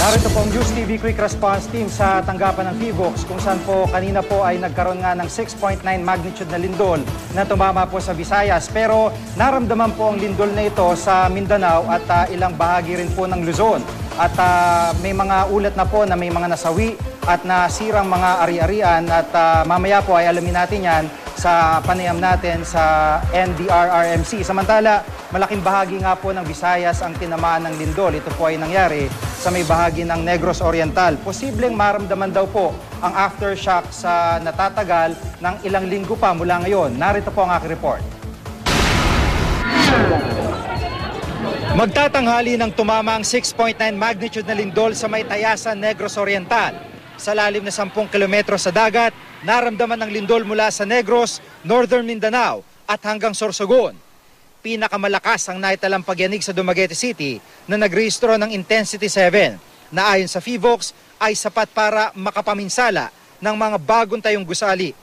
Narito po ang News TV Quick Response Team sa tanggapan ng PHIVOLCS kung saan po kanina po ay nagkaroon nga ng 6.9 magnitude na lindol na tumama po sa Visayas. Pero naramdaman po ang lindol na ito sa Mindanao at ilang bahagi rin po ng Luzon. At may mga ulat na po na may mga nasawi at nasirang mga ari-arian at mamaya po ay alamin natin yan sa panayam natin sa NDRRMC. Samantala, malaking bahagi nga po ng Visayas ang tinamaan ng lindol. Ito po ay nangyari sa may bahagi ng Negros Oriental. Posibleng maramdaman daw po ang aftershock sa natatagal ng ilang linggo pa mula ngayon. Narito po ang aking report. Magtatanghali ng tumama ang 6.9 magnitude na lindol sa may Tayasan, Negros Oriental. Sa lalim na 10 kilometro sa dagat, naramdaman ng lindol mula sa Negros, Northern Mindanao at hanggang Sorsogon. Pinakamalakas ang naitalang pagyanig sa Dumaguete City na nagrehistro ng intensity 7 na ayon sa PHIVOLCS ay sapat para makapaminsala ng mga bagong tayong gusali.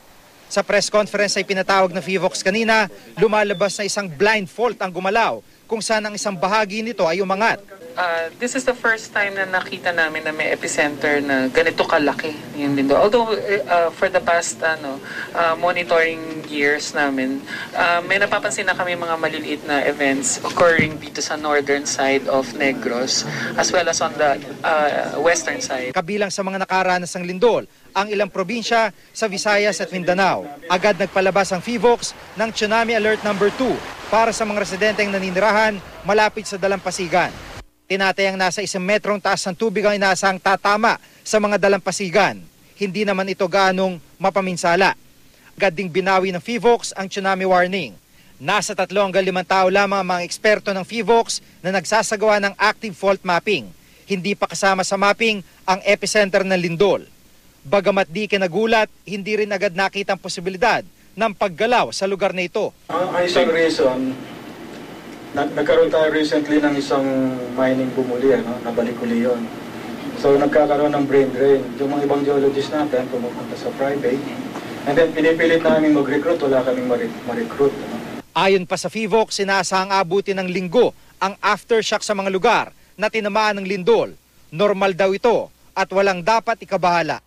Sa press conference ay pinatawag ng PHIVOLCS kanina, lumalabas na isang blind fault ang gumalaw kung saan ang isang bahagi nito ay umangat. This is the first time na nakita namin na may epicenter na ganito kalaki yung lindol. Although for the past monitoring years namin, may napapansin na kami mga maliliit na events occurring dito sa northern side of Negros as well as on the western side. Kabilang sa mga nakaranas ng lindol, ang ilang probinsya sa Visayas at Mindanao. Agad nagpalabas ang PHIVOLCS ng Tsunami Alert number 2 para sa mga residenteng naninirahan malapit sa dalampasigan. Tinatayang nasa 1 metrong taas ng tubig ang inaasahang tatama sa mga dalampasigan. Hindi naman ito gaanong mapaminsala. Agad ding binawi ng PHIVOLCS ang tsunami warning. Nasa 3 hanggang 5 tao lamang ang mga eksperto ng PHIVOLCS na nagsasagawa ng active fault mapping. Hindi pa kasama sa mapping ang epicenter ng lindol. Bagamat di kinagulat, hindi rin agad nakita ang posibilidad ng paggalaw sa lugar na ito. Ang isang reason, nagkaroon tayo recently ng isang mining bumuli, nabalik uli yun. So nagkakaroon ng brain drain. Yung mga ibang geologists natin pumupunta sa private, and then pinipilit namin mag-recruit, wala kaming ma-recruit. Ayon pa sa PHIVOLCS, sinasahang abutin ng linggo ang aftershock sa mga lugar na tinamaan ng lindol. Normal daw ito at walang dapat ikabahala.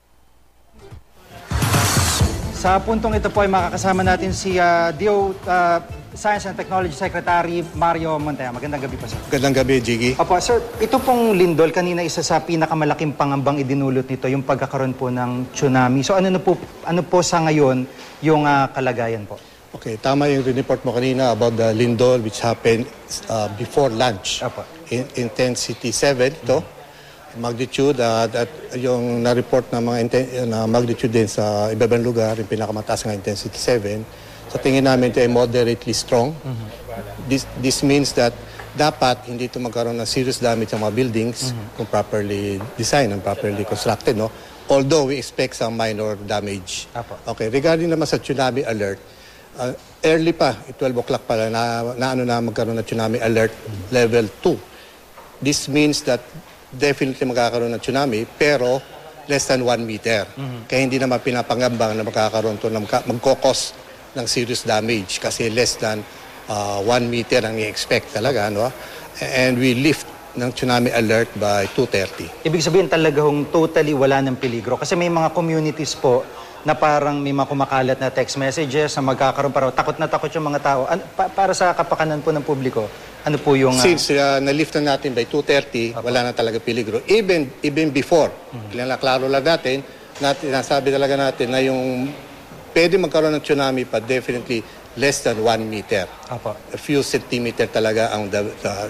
Sa puntong ito po ay makakasama natin si DO Science and Technology Secretary Mario Montaya. Magandang gabi po, sir. Magandang gabi, Jiggy. Opo, sir, ito pong lindol, kanina isa sa pinakamalaking pangambang idinulot nito, yung pagkakaroon po ng tsunami. So ano po sa ngayon yung kalagayan po? Okay, tama yung report mo kanina about the lindol which happened before lunch. Opo. Intensity 7 ito. Magnitude at yung na-report na mga magnitude din sa ibang lugar, yung pinakamataas ng intensity 7. Sa tingin namin ito ay moderately strong. This means that dapat hindi ito magkaroon ng serious damage sa mga buildings kung properly designed and properly constructed. No? Although we expect some minor damage. Okay, regarding naman sa tsunami alert, early pa, 12 o'clock pala, na magkaroon ng tsunami alert level 2. This means that definitely magkakaroon ng tsunami, pero less than 1 meter. Kaya hindi naman pinapangambang na magkakaroon ito, magkokos ng serious damage kasi less than 1 meter ang i-expect talaga. No? And we lift ng tsunami alert by 2:30. Ibig sabihin talaga totally wala ng peligro. Kasi may mga communities po na parang may mga kumakalat na text messages na magkakaroon para takot na takot yung mga tao. Para sa kapakanan po ng publiko, ano po yung... Since na-lift na natin by 2:30, wala na talaga peligro. Even before, klaro lang natin, nasabi talaga natin na yung pwede magkaroon ng tsunami pa definitely less than 1 meter. A few centimeter talaga ang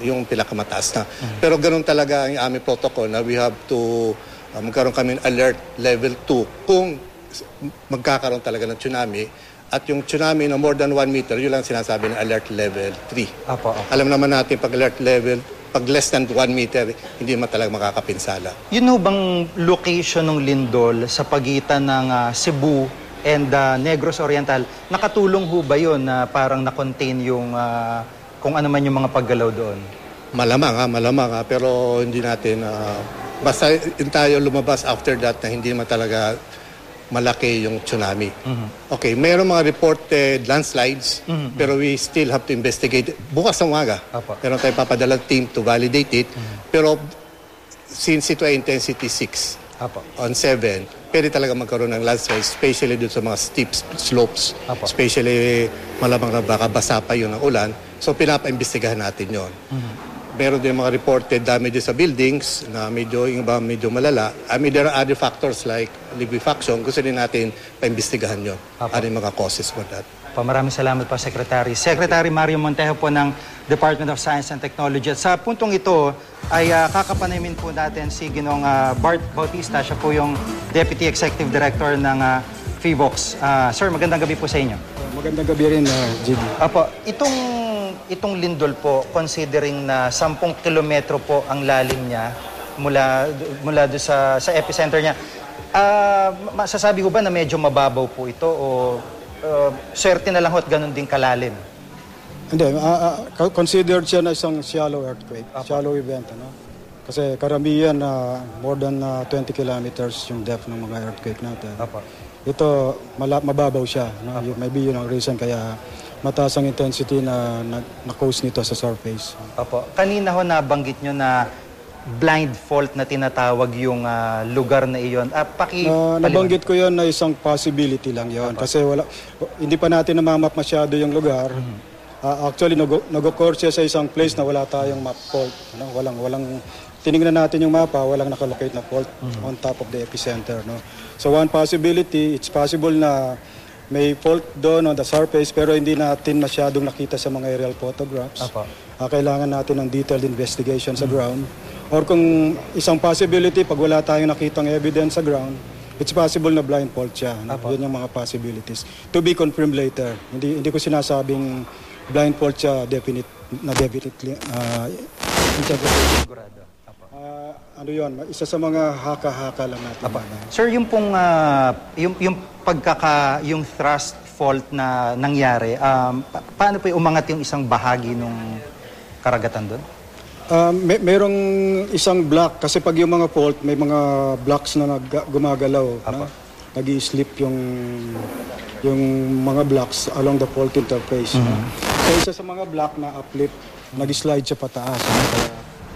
yung pinakamataas na. Pero ganun talaga ang aming protocol na we have to magkaroon kami alert level 2 kung magkakaroon talaga ng tsunami. At yung tsunami na more than 1 meter, yun lang sinasabi ng alert level 3. Alam naman natin pag alert level, pag less than 1 meter, hindi man talaga makakapinsala. Yun ho bang location ng lindol sa pagitan ng Cebu and Negros Oriental? Nakatulong ho ba yun na parang na-contain yung kung ano man yung mga paggalaw doon? Malamang pero hindi natin, basta tayo lumabas after that na hindi man talaga malaki yung tsunami. Okay, mayroong mga reported landslides, pero we still have to investigate. Bukas ng umaga, meron tayong papadalang team to validate it. Pero since ito ay intensity 6 Apo. on 7, pwede talaga magkaroon ng landslide, especially dun sa mga steep slopes. Apo. Especially malamang na baka basa pa yun ng ulan. So pinapaimbestigahan natin yon. Meron din mga reported damages sa buildings na medyo, yung iba medyo malala. I mean, there are other factors like liquefaction. Gusto din natin paimbestigahan yun. Apo. Ano yung mga causes for that. Maraming salamat po, Secretary. Secretary Mario Montejo po ng Department of Science and Technology. At sa puntong ito ay kakapanamin po natin si Ginong Bart Bautista. Siya po yung Deputy Executive Director ng FIVOX. Sir, magandang gabi po sa inyo. Magandang gabi rin, JB. Apo, itong lindol po, considering na 10 kilometro po ang lalim niya mula do sa epicenter niya, masasabi ko ba na medyo mababaw po ito o swerte na lang ho't ganun din kalalim? Hindi, considered siya na isang shallow earthquake, shallow event. Ano? Kasi karamihan more than 20 kilometers yung depth ng mga earthquake natin. Apo. Ito, mababaw siya. No? Maybe yun ang reason kaya mataas ang intensity na cause nito sa surface. Apo. Kanina ho nabanggit nyo na blind fault na tinatawag yung lugar na iyon. Nabanggit ko yun na isang possibility lang yun. Kasi hindi pa natin namamap masyado yung lugar. Actually, nag-occur siya sa isang place na wala tayong map fault. No? Tinignan natin yung mapa, walang nakalocate na fault on top of the epicenter. No? So one possibility, it's possible na may fault doon on the surface pero hindi natin masyadong nakita sa mga aerial photographs. Kailangan natin ng detailed investigation sa ground. Or kung isang possibility, pag wala tayong nakitang evidence sa ground, it's possible na blind fault siya. No? Yun yung mga possibilities. To be confirmed later. Hindi ko sinasabing blind fault siya definitely. Sigurado. Ano yun? Isa sa mga haka-haka lang natin. Sir, yung pong yung thrust fault na nangyari, paano po umangat yung isang bahagi nung karagatan doon? Merong isang block kasi pag yung mga fault may mga blocks na gumagalaw, no? Nag-i-slip yung mga blocks along the fault interface. No? So isa sa mga block na uplift, nag-slide siya pataas. No? Kaya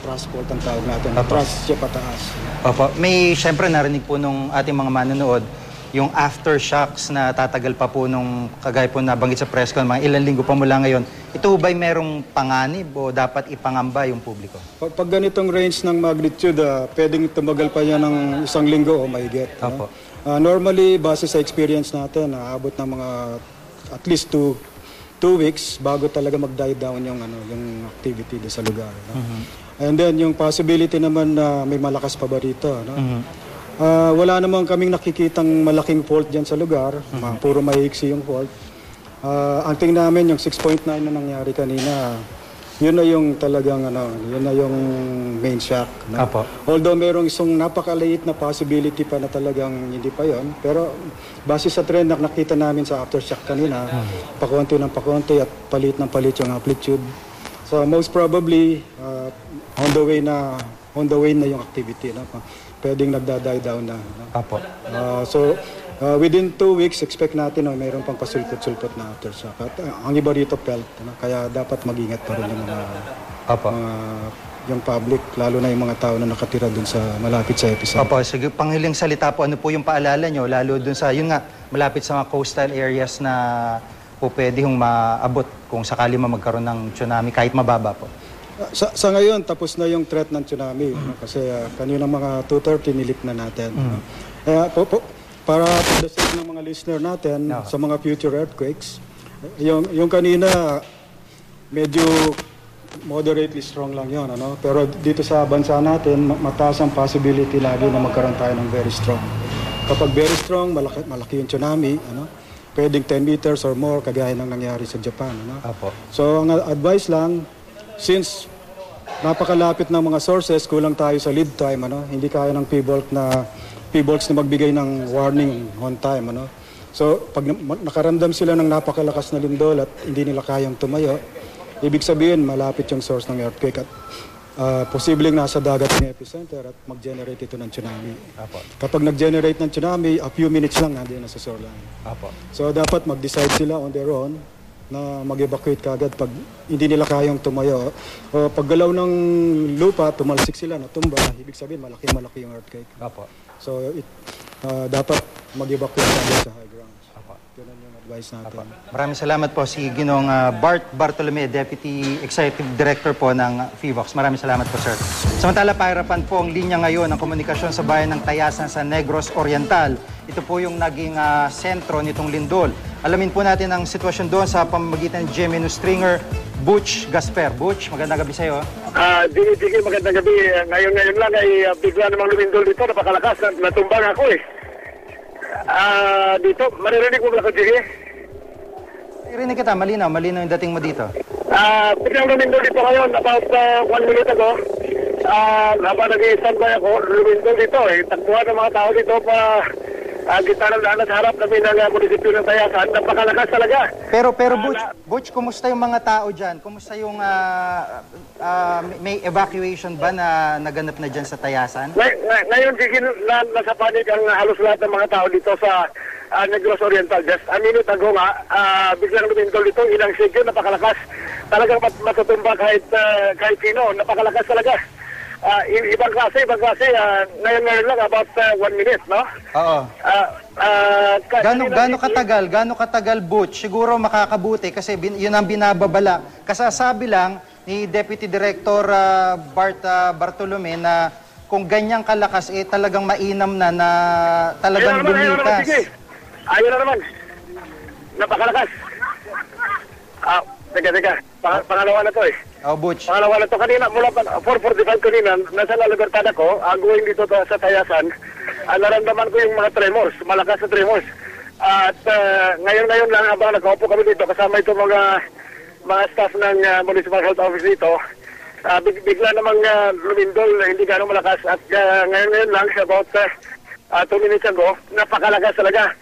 thrust fault ang tawag natin. Thrust siya pataas. Opo. May syempre narinig po nung ating mga manonood yung aftershocks na tatagal pa po nung kagaya po nabanggit sa press con, mga ilang linggo pa mula ngayon. Ito ba'y merong panganib o dapat ipangamba yung publiko? Pag ganitong range ng magnitude, pwedeng tumagal pa yan ng isang linggo o mahigit. No? Normally, base sa experience natin, aabot ng mga at least 2 weeks bago talaga mag-die down yung activity sa lugar. No? And then yung possibility naman na may malakas pa ba rito. No? Wala namang kaming nakikitang malaking fault dyan sa lugar. Puro maiksi yung fault. Ang tingin namin yung 6.9 na nangyari kanina, yun na yung talagang yun na yung main shock. No? Although merong isang napakaliit na possibility pa na talagang hindi pa yon, pero base sa trend na nakita namin sa aftershock kanina, pakonti ng pakonti at palit ng palit yung amplitude. So most probably on the way na yung activity. No? Pwedeng nagda-die down na. No? So within 2 weeks, expect natin mayroon pang pasulpot-sulpot na aftershock. At ang iba rito felt, kaya dapat mag-ingat pa rin yung yung public, lalo na yung mga tao na nakatira dun sa malapit sa epicenter. Sige, panghiling salita po, ano po yung paalala nyo, lalo dun sa, yun nga, malapit sa mga coastal areas na po pwede hong maabot kung sakali magkaroon ng tsunami, kahit mababa po? Sa ngayon, tapos na yung threat ng tsunami. Kasi kanina mga 2:30, nilip na natin. Kaya para to the sake ng mga listener natin sa mga future earthquakes, yung kanina medyo moderately strong lang yun. Pero dito sa bansa natin, mataas ang possibility lagi na magkaroon tayo ng very strong. Kapag very strong, malaki yung tsunami, pwedeng 10 meters or more, kagaya ng nangyari sa Japan. So ang advice lang, since napakalapit ng mga sources, kulang tayo sa lead time, hindi kaya ng PBOLC na magbigay ng warning on time. So, pag nakaramdam sila ng napakalakas na lindol at hindi nila kayang tumayo, ibig sabihin malapit yung source ng earthquake at posibleng nasa dagat ng epicenter at mag-generate ito ng tsunami. Kapag nag-generate ng tsunami, a few minutes lang nandiyan na sa shoreline. So, dapat mag-decide sila on their own na mag-evacuate kagad pag hindi nila kayang tumayo. O paggalaw ng lupa, tumalsik sila, natumba, ibig sabihin malaki yung earthquake. Opo. So dapat mag-evacuate kagad sa high grounds. Yun yung advice natin. Maraming salamat po si Ginong Bart Bartolome, Deputy Executive Director po ng FIVOX. Maraming salamat po, sir. Samantala, pahirapan po ang linya ngayon ng komunikasyon sa bayan ng Tayasan sa Negros Oriental. Ito po yung naging sentro nitong lindol. Alamin po natin ang sitwasyon doon sa pamamagitan ni Jimmy Stringer, Butch Gasper. Butch, magandang gabi sa iyo. Digi, magandang gabi. Ngayon lang ay bigla namang lumindol dito. Napakalakas. Natumbang ako eh. Dito, maririnig mo ba ako, Digi? Irinig kita, malinaw yung dating mo dito. Biglang lumindol dito ngayon. About 1 minute ago. Habang nag-i-standby ako, lumindol dito eh. Takbuhan ng mga tao dito pa gitna ng daan at harap kami ng munisipyo ng Tayasan. Napakalakas talaga. Pero Butch, kumusta yung mga tao dyan? Kumusta yung may evacuation ba na naganap na dyan sa Tayasan? Ngayon, Digi, nasa panig ang halos lahat ng mga tao dito sa Negros Oriental. Just a minute ago nga, biglang lumindol dito, ilang sigyo, napakalakas. Talagang matutumba kahit sino, napakalakas talaga. Ibang klase, ngayon lang, about 1 minute, no? Oo. Gaano katagal, Butch? Siguro makakabuti kasi yun ang binababala. Kasasabi lang ni Deputy Director Bart Bartolome na kung ganyang kalakas, talagang mainam na talagang lumikas. Ayun na naman. Napakalakas. Teka. Pangalawa na to eh. Butch. Pangalawa na to kanina, mula 4:45 kanina, nasa La Libertad ako, going dito sa Tayasan, naramdaman ko yung mga tremors, malakas na tremors. At ngayon lang, habang nakaupo kami dito, kasama itong mga staff ng Municipal Health Office dito, bigla namang lumindol, hindi gano'ng malakas. At ngayon lang, about 2 minutes ago, napakalakas talaga.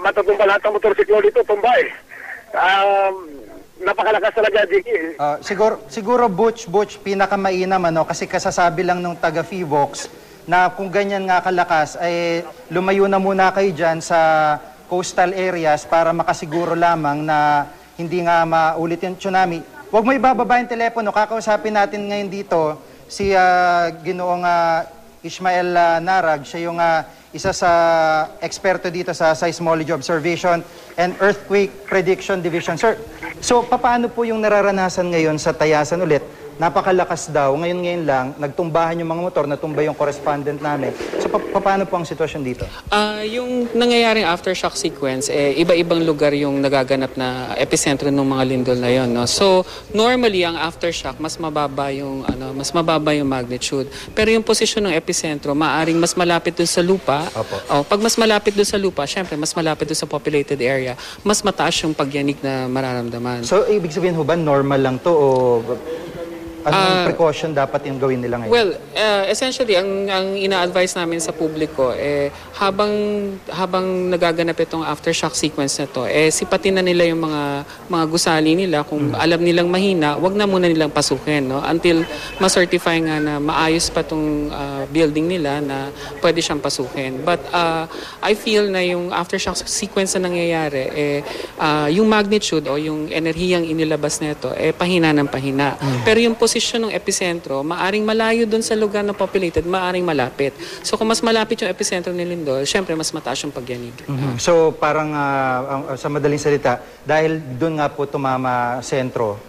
Matutumba lahat ng motorsiklo dito, tumba eh. Napakalakas talaga, Jiggy. Siguro Butch, pinakamainam kasi kasasabi lang nung taga FIVOX na kung ganyan nga kalakas, ay lumayo na muna kayo dyan sa coastal areas para makasiguro lamang na hindi nga maulit yung tsunami. Huwag mo ibababa yung telepono, kakausapin natin ngayon dito si Ginoong Ishmael Narag, siya yung isa sa eksperto dito sa Seismology Observation and Earthquake Prediction Division. Sir, so paano po yung nararanasan ngayon sa Tayasan ulit? Napakalakas daw. Ngayon lang, nagtumbahan yung mga motor, natumba yung correspondent namin. So paano po ang sitwasyon dito? Yung nangyayaring aftershock sequence, iba-ibang lugar yung nagaganap na epicentro ng mga lindol na yon, no? So normally ang aftershock mas mababa yung magnitude. Pero yung posisyon ng epicentro maaring mas malapit dun sa lupa. Pag mas malapit dun sa lupa, syempre mas malapit dun sa populated area, mas mataas yung pagyanig na mararamdaman. So ibig sabihin ho ba normal lang to o anong precaution dapat yung gawin nila ngayon? Well, essentially, ang ina-advise namin sa publiko, habang nagaganap itong aftershock sequence na to, sipatin na nila yung mga gusali nila. Kung alam nilang mahina, wag na muna nilang pasukin, no? Until ma-certify nga na maayos pa itong building nila na pwede siyang pasukin. But I feel na yung aftershock sequence na nangyayari, yung magnitude o yung enerhiyang inilabas nito, pahina ng pahina. Pero yung posisyon ng epicentro, maaring malayo dun sa lugar na populated, maaring malapit. So kung mas malapit yung epicentro ni lindol, syempre mas mataas yung pagyanig. So parang sa madaling salita, dahil dun nga po tumama sentro,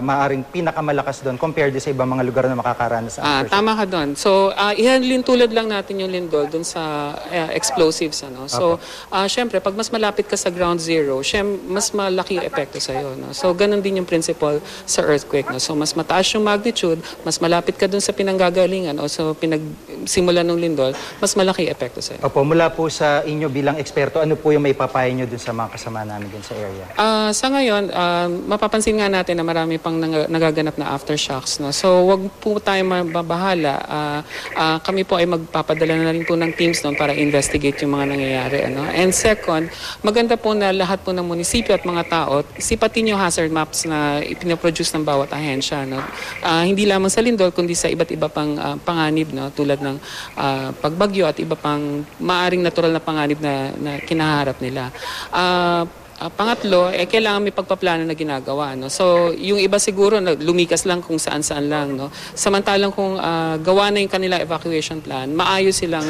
maaring pinakamalakas doon compared sa ibang mga lugar na makakaranas. Tama ka doon. So, ihalintulad lang natin yung lindol doon sa explosives. So, syempre, pag mas malapit ka sa ground zero, mas malaki yung epekto sa'yo. No? So, ganun din yung principle sa earthquake. No? So, mas mataas yung magnitude, mas malapit ka doon sa pinanggagalingan o sa pinagsimulan ng lindol, mas malaki yung epekto sa'yo. Opo, mula po sa inyo bilang eksperto, ano po yung may papayo nyo doon sa mga kasama namin doon sa area? Sa ngayon, mapapansin nga natin na marami pang nagaganap na aftershocks. No? So, wag po tayo mababahala. Kami po ay magpapadala na rin po ng teams noon para investigate yung mga nangyayari. Ano? And second, maganda po na lahat po ng munisipyo at mga tao, sipatin yung hazard maps na ipinaproduce ng bawat ahensya. No? Hindi lamang sa lindol, kundi sa iba't iba pang panganib, no? Tulad ng pagbagyo at iba pang maaring natural na panganib na kinaharap nila. Pangatlo, kailangan may pagpaplano na ginagawa. No? So, yung iba siguro, lumikas lang kung saan-saan lang. No? Samantalang kung gawa na yung kanila evacuation plan, maayos silang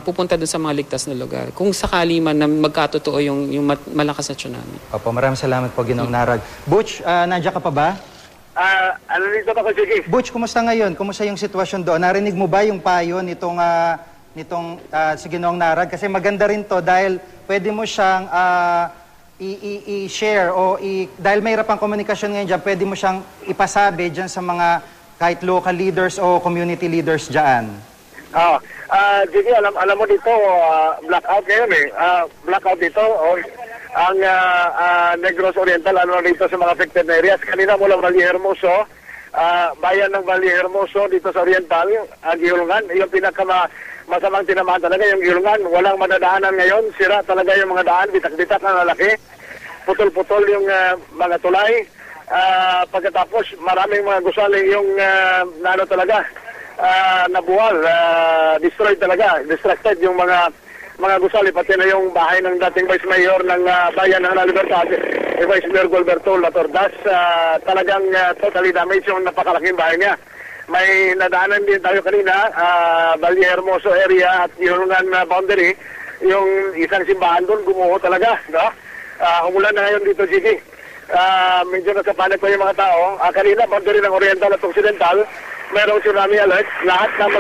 pupunta dun sa mga ligtas na lugar. Kung sakali man na magkatotoo yung malakas na tsunami. Opo, maraming salamat po, Ginoong Narag. Butch, nandiyan ka pa ba? Ano dito ako, sige. Butch, kumusta ngayon? Kumusta yung sitwasyon doon? Narinig mo ba yung payo nitong si Ginoong Narag? Kasi maganda rin to dahil pwede mo siyang i-share o dahil may hirap ang komunikasyon ngayon dyan, pwede mo siyang ipasabi dyan sa mga kahit local leaders o community leaders dyan. Sige, alam mo dito, blackout ngayon eh. Blackout dito, ang Negros Oriental, dito sa mga affected na areas. Kanina mula Vallehermoso, bayan ng Vallehermoso dito sa Oriental, Gihulungan, yung masamang tinamaan talaga yung Gihulungan. Walang madadaanan ngayon, sira talaga yung mga daan, bitak-bitak na lalaki. Putol-putol yung mga tulay. Pagkatapos, maraming mga gusali yung talaga, nabuwal, destroyed talaga, distracted yung mga gusali, pati na yung bahay ng dating Vice Mayor ng Bayan ng La Libertad, Vice Mayor Gilberto Latordas, talagang totally damaged yung napakalaking bahay niya. May nadaanan din tayo kanina, Vallehermoso area at Gihulungan boundary, yung isang simbahan doon, gumuho talaga, no? Umulan na ngayon dito, Gigi. Medyo nasa panic pa yung mga tao. Kanina, boundary ng Oriental at Occidental, mayroong tsunami alert. Lahat ng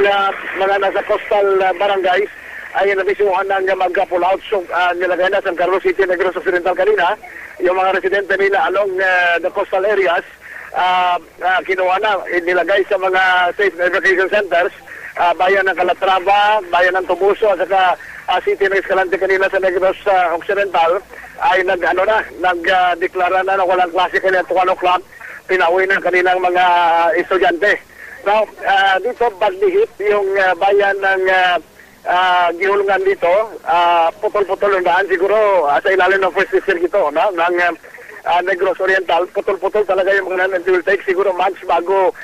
mga nasa coastal barangays ay nabisuhan ng mag-pull out. So, nilagay na San Carlos City, Negros Occidental kanina. Yung mga residente nila along the coastal areas, kinuha na, nilagay sa mga safe evacuation centers. Bayan ng Calatrava, bayan ng Tubuso, at saka City ng Escalante kanina sa Negros Occidental ay nagdeklara na walang klase kanina 2 o'clock. Pinauwi na kaninang mga estudyante. Now, dito bagdihit yung bayan ng Gihulungan dito, putol-putol yung daan siguro sa ilalim ng first district ito, no? Ng Negros Oriental, putol-putol talaga yung mga it will take siguro months bago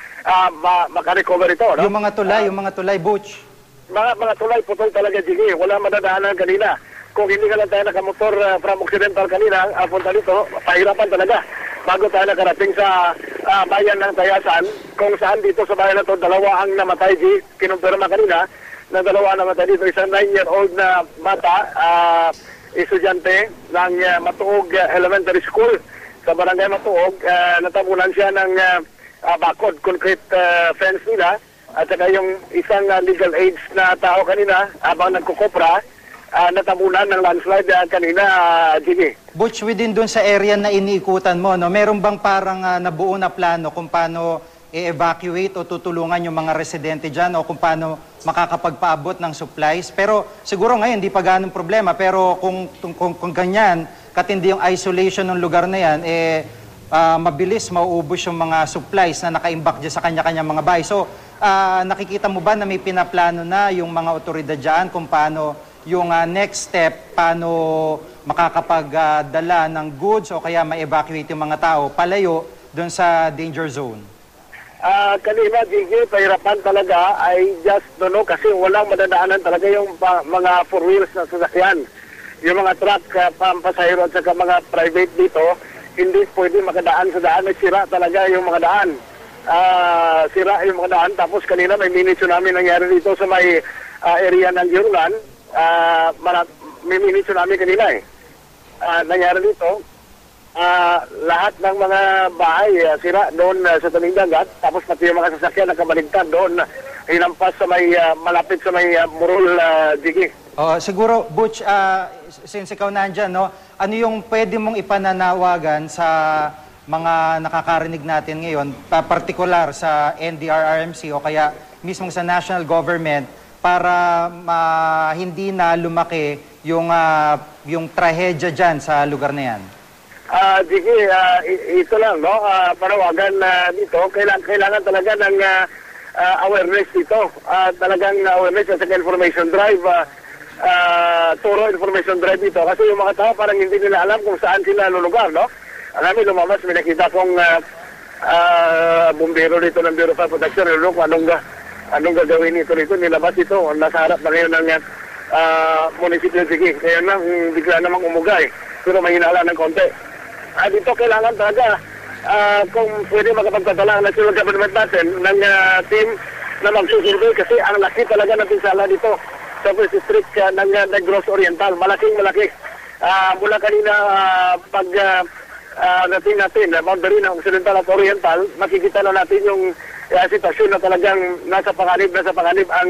makarecover ito, no? Yung mga tulay, Butch. Mga tulay, putol talaga, Jiggy. Wala madadaanan kanina. Kung hindi ka lang tayo nakamotor from Occidental kanina, punta dito, pahirapan talaga. Bago tayo nakarating sa bayan ng Tayasan, kung saan dito sa bayan na ito, 2 ang namatay, G. Kinumpirma kanina, na 2 namatay dito. Isang 9-year-old na bata, estudyante ng Matuog Elementary School sa barangay Matuog. Natabunan siya ng bakod, concrete fence nila. At saka yung isang legal age na tao kanina, habang nagkukopra, natabunan ng landslide kanina, Jimmy. Butch, within dun sa area na iniikutan mo, no, meron bang parang nabuo na plano kung paano i-evacuate o tutulungan yung mga residente dyan o kung paano makakapagpaabot ng supplies? Pero siguro ngayon, di pa ganong problema. Pero kung ganyan, katindi yung isolation ng lugar na yan, mabilis mauubos yung mga supplies na nakaimbak dyan sa kanya-kanya mga bahay. So, nakikita mo ba na may pinaplano na yung mga otoridad dyan kung paano yung next step, paano makakapagdala ng goods o kaya ma-evacuate yung mga tao palayo doon sa danger zone? Kanina, Gigi, pahirapan talaga ay just kasi walang madadaanan talaga yung mga 4 wheels na sasakyan. Yung mga truck, pampasahero at saka mga private dito, hindi pwede makadaan sa daan. Sira talaga yung mga daan. Sira yung mga daan. Tapos kanina may mini tsunami nangyari dito sa may area ng Gihulungan. May mini tsunami kanina nangyari dito. Lahat ng mga bahay sira doon sa tabing dagat. Tapos pati yung mga sasakyan nakabaligtad doon. Hinampas sa may malapit sa may Murul, Jigi. Siguro, Butch, since ikaw nandyan, no, ano yung pwede mong ipananawagan sa mga nakakarinig natin ngayon, partikular sa NDRRMC o kaya mismo sa national government para hindi na lumaki yung trahedya dyan sa lugar na yan? Jigi, ito lang, no? Panawagan dito, kailangan talaga ng awareness dito. Talagang awareness at information drive, thorough information drive dito. Kasi yung mga tao parang hindi nila alam kung saan sila lulugar, no? Kami lumabas, may nakita kong bumbero dito ng Bureau of Fire Protection. Anong gagawin ito dito? Nilabas ito. Nasa harap na ngayon ng munisipyo, Jigi. Kaya bigla namang umugay. pero mahinala ng konti. Dito kailangan talaga kung pwede makapagpadala ang national government natin ng team na magsusurvey kasi ang laki talaga ng pinsala dito sa First District ng Negros Oriental. Malaking-malaki. Mula kanina pag natin boundary ng Occidental at Oriental, makikita na natin yung sitwasyon na talagang nasa panganib ang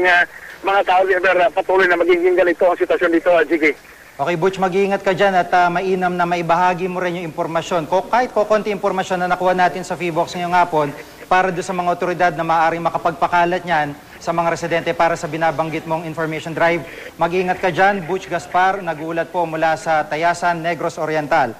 mga tao patuloy na magiging ganito ang sitwasyon dito, Jiggy. Okay, Butch, mag-iingat ka dyan at mainam na maibahagi mo rin yung impormasyon. Kahit konti impormasyon na nakuha natin sa FIVOX ngayong hapon para doon sa mga otoridad na maaaring makapagpakalat niyan sa mga residente para sa binabanggit mong information drive. Mag-iingat ka dyan, Butch Gaspar, nag-uulat po mula sa Tayasan, Negros Oriental.